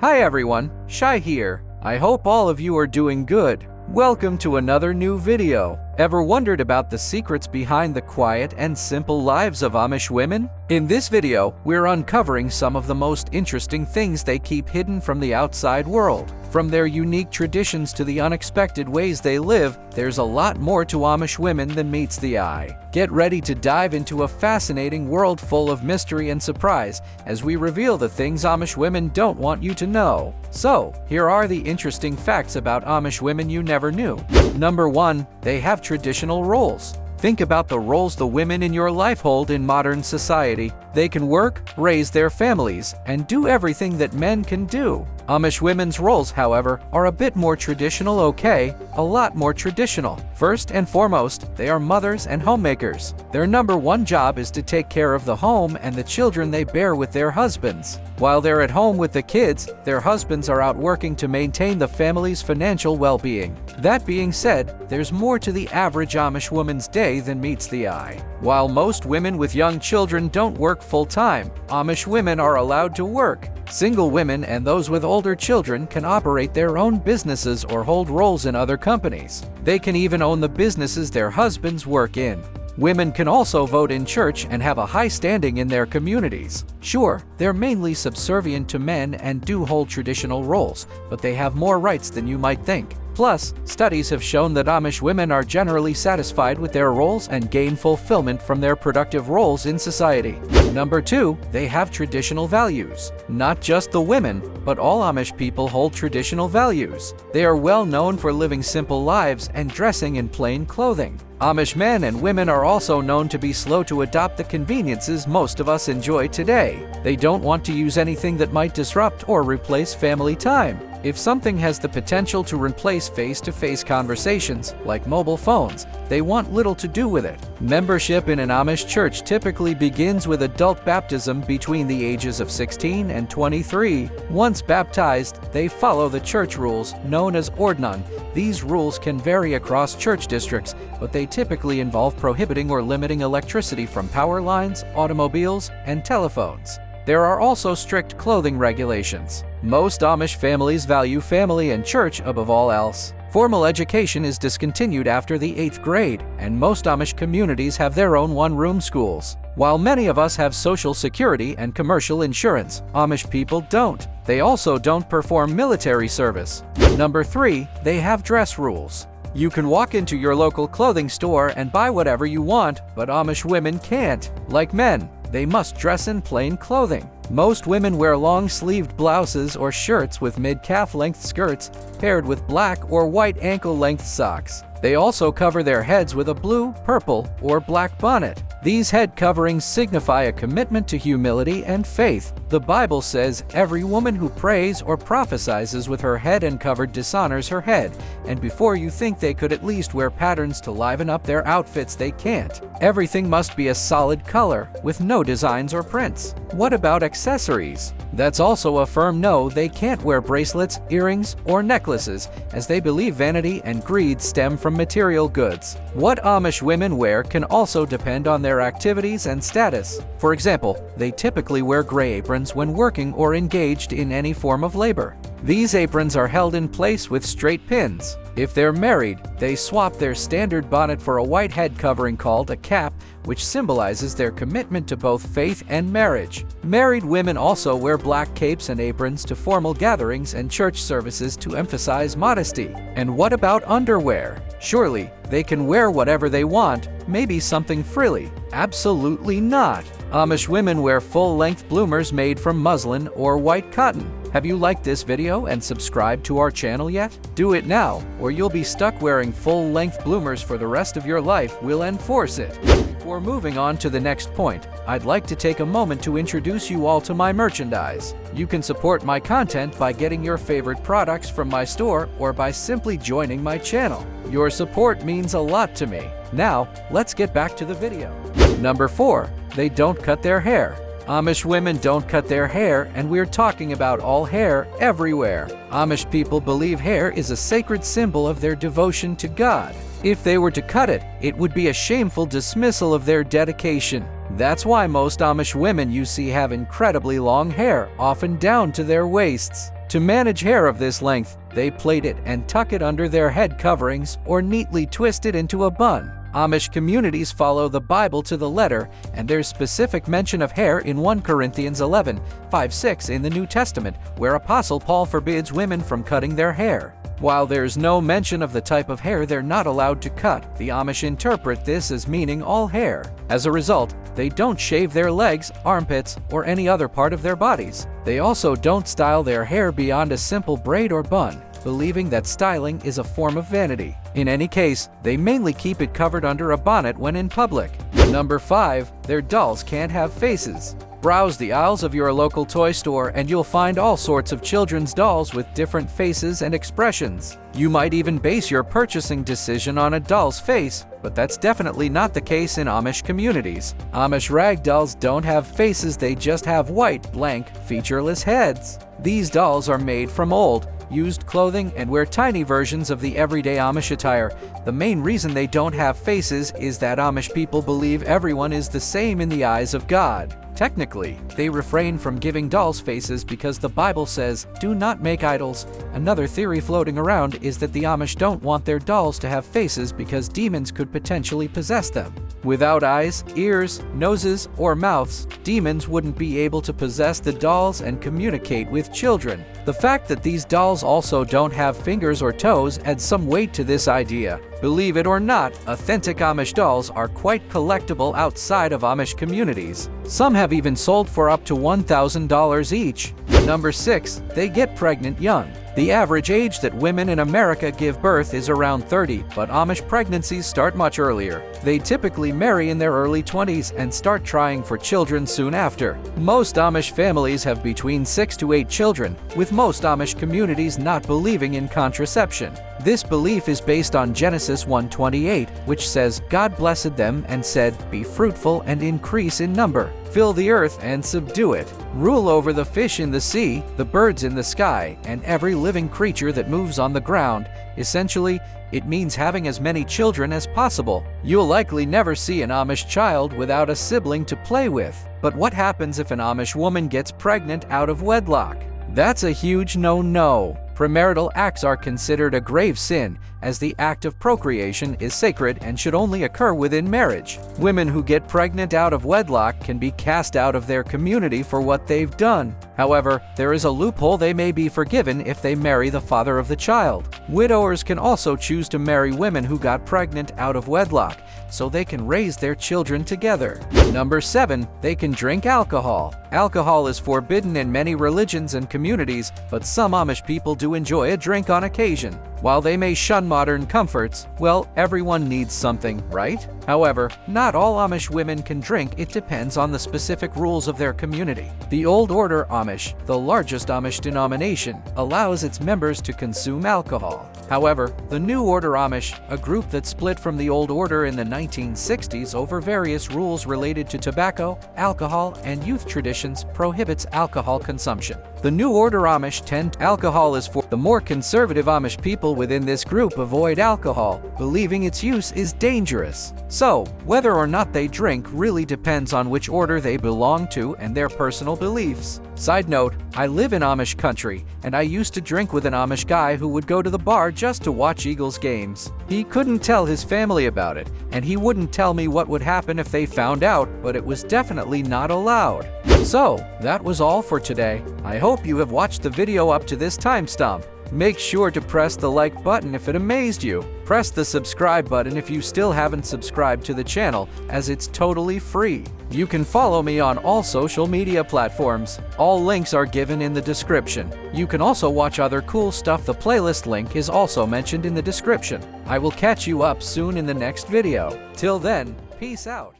Hi everyone, Shai here. I hope all of you are doing good. Welcome to another new video. Ever wondered about the secrets behind the quiet and simple lives of Amish women? In this video, we're uncovering some of the most interesting things they keep hidden from the outside world. From their unique traditions to the unexpected ways they live, there's a lot more to Amish women than meets the eye. Get ready to dive into a fascinating world full of mystery and surprise as we reveal the things Amish women don't want you to know. So, here are the interesting facts about Amish women you never knew. Number 1. They have traditional roles. Think about the roles the women in your life hold in modern society. They can work, raise their families, and do everything that men can do. Amish women's roles, however, are a bit more traditional, a lot more traditional. First and foremost, they are mothers and homemakers. Their number one job is to take care of the home and the children they bear with their husbands. While they're at home with the kids, their husbands are out working to maintain the family's financial well-being. That being said, there's more to the average Amish woman's day than meets the eye. While most women with young children don't work full-time, Amish women are allowed to work. Single women and those with older children can operate their own businesses or hold roles in other companies. They can even own the businesses their husbands work in. Women can also vote in church and have a high standing in their communities. Sure, they're mainly subservient to men and do hold traditional roles, but they have more rights than you might think. Plus, studies have shown that Amish women are generally satisfied with their roles and gain fulfillment from their productive roles in society. Number 2, they have traditional values. Not just the women, but all Amish people hold traditional values. They are well known for living simple lives and dressing in plain clothing. Amish men and women are also known to be slow to adopt the conveniences most of us enjoy today. They don't want to use anything that might disrupt or replace family time. If something has the potential to replace face-to-face conversations, like mobile phones, they want little to do with it. Membership in an Amish church typically begins with adult baptism between the ages of 16 and 23. Once baptized, they follow the church rules, known as ordnung. These rules can vary across church districts, but they typically involve prohibiting or limiting electricity from power lines, automobiles, and telephones. There are also strict clothing regulations. Most Amish families value family and church above all else. Formal education is discontinued after the 8th grade, and most Amish communities have their own one-room schools. While many of us have Social Security and commercial insurance, Amish people don't. They also don't perform military service. Number 3, they have dress rules. You can walk into your local clothing store and buy whatever you want, but Amish women can't. Like men, they must dress in plain clothing. Most women wear long-sleeved blouses or shirts with mid-calf length skirts paired with black or white ankle-length socks. They also cover their heads with a blue, purple, or black bonnet. These head coverings signify a commitment to humility and faith. The Bible says, "Every woman who prays or prophesies with her head uncovered dishonors her head," and before you think they could at least wear patterns to liven up their outfits, they can't. Everything must be a solid color, with no designs or prints. What about accessories? That's also a firm no. They can't wear bracelets, earrings, or necklaces, as they believe vanity and greed stem from material goods. What Amish women wear can also depend on their activities and status. For example, they typically wear gray aprons when working or engaged in any form of labor. These aprons are held in place with straight pins. If they're married, they swap their standard bonnet for a white head covering called a cap, which symbolizes their commitment to both faith and marriage. Married women also wear black capes and aprons to formal gatherings and church services to emphasize modesty. And what about underwear? Surely, they can wear whatever they want, maybe something frilly. Absolutely not. Amish women wear full-length bloomers made from muslin or white cotton. Have you liked this video and subscribed to our channel yet? Do it now, or you'll be stuck wearing full-length bloomers for the rest of your life. We'll enforce it. Before moving on to the next point, I'd like to take a moment to introduce you all to my merchandise. You can support my content by getting your favorite products from my store or by simply joining my channel. Your support means a lot to me. Now, let's get back to the video. Number 4, they don't cut their hair. Amish women don't cut their hair, and we're talking about all hair everywhere. Amish people believe hair is a sacred symbol of their devotion to God. If they were to cut it, it would be a shameful dismissal of their dedication. That's why most Amish women you see have incredibly long hair, often down to their waists. To manage hair of this length, they plait it and tuck it under their head coverings or neatly twist it into a bun. Amish communities follow the Bible to the letter, and there's specific mention of hair in 1 Corinthians 11:5-6 in the New Testament, where Apostle Paul forbids women from cutting their hair. While there's no mention of the type of hair they're not allowed to cut, the Amish interpret this as meaning all hair. As a result, they don't shave their legs, armpits, or any other part of their bodies. They also don't style their hair beyond a simple braid or bun, believing that styling is a form of vanity. In any case, they mainly keep it covered under a bonnet when in public. Number 5. Their dolls can't have faces. Browse the aisles of your local toy store and you'll find all sorts of children's dolls with different faces and expressions. You might even base your purchasing decision on a doll's face, but that's definitely not the case in Amish communities. Amish rag dolls don't have faces, they just have white, blank, featureless heads. These dolls are made from old, used clothing and wear tiny versions of the everyday Amish attire. The main reason they don't have faces is that Amish people believe everyone is the same in the eyes of God. Technically, they refrain from giving dolls faces because the Bible says, "Do not make idols." Another theory floating around is that the Amish don't want their dolls to have faces because demons could potentially possess them. Without eyes, ears, noses, or mouths, demons wouldn't be able to possess the dolls and communicate with children. The fact that these dolls also don't have fingers or toes adds some weight to this idea. Believe it or not, authentic Amish dolls are quite collectible outside of Amish communities. Some have even sold for up to $1,000 each. Number 6. They get pregnant young. The average age that women in America give birth is around 30, but Amish pregnancies start much earlier. They typically marry in their early 20s and start trying for children soon after. Most Amish families have between 6 to 8 children, with most Amish communities not believing in contraception. This belief is based on Genesis 1:28, which says, "God blessed them and said, 'Be fruitful and increase in number. Fill the earth and subdue it. Rule over the fish in the sea, the birds in the sky, and every living creature that moves on the ground.'" Essentially, it means having as many children as possible. You'll likely never see an Amish child without a sibling to play with. But what happens if an Amish woman gets pregnant out of wedlock? That's a huge no-no. Premarital acts are considered a grave sin, as the act of procreation is sacred and should only occur within marriage. Women who get pregnant out of wedlock can be cast out of their community for what they've done. However, there is a loophole: they may be forgiven if they marry the father of the child. Widowers can also choose to marry women who got pregnant out of wedlock, so they can raise their children together. Number 7. They can drink alcohol. Alcohol is forbidden in many religions and communities, but some Amish people do enjoy a drink on occasion. While they may shun modern comforts, well, everyone needs something, right? However, not all Amish women can drink. It depends on the specific rules of their community. The Old Order Amish, the largest Amish denomination, allows its members to consume alcohol. However, the New Order Amish, a group that split from the Old Order in the 1960s over various rules related to tobacco, alcohol, and youth traditions, prohibits alcohol consumption. The New Order Amish tend alcohol is for the more conservative Amish people within this group avoid alcohol, believing its use is dangerous. So, whether or not they drink really depends on which order they belong to and their personal beliefs. Side note, I live in Amish country, and I used to drink with an Amish guy who would go to the bar just to watch Eagles games. He couldn't tell his family about it, and he wouldn't tell me what would happen if they found out, but it was definitely not allowed. So, that was all for today. I hope you have watched the video up to this timestamp. Make sure to press the like button if it amazed you. Press the subscribe button if you still haven't subscribed to the channel, as it's totally free. You can follow me on all social media platforms. All links are given in the description. You can also watch other cool stuff. The playlist link is also mentioned in the description. I will catch you up soon in the next video. Till then, peace out.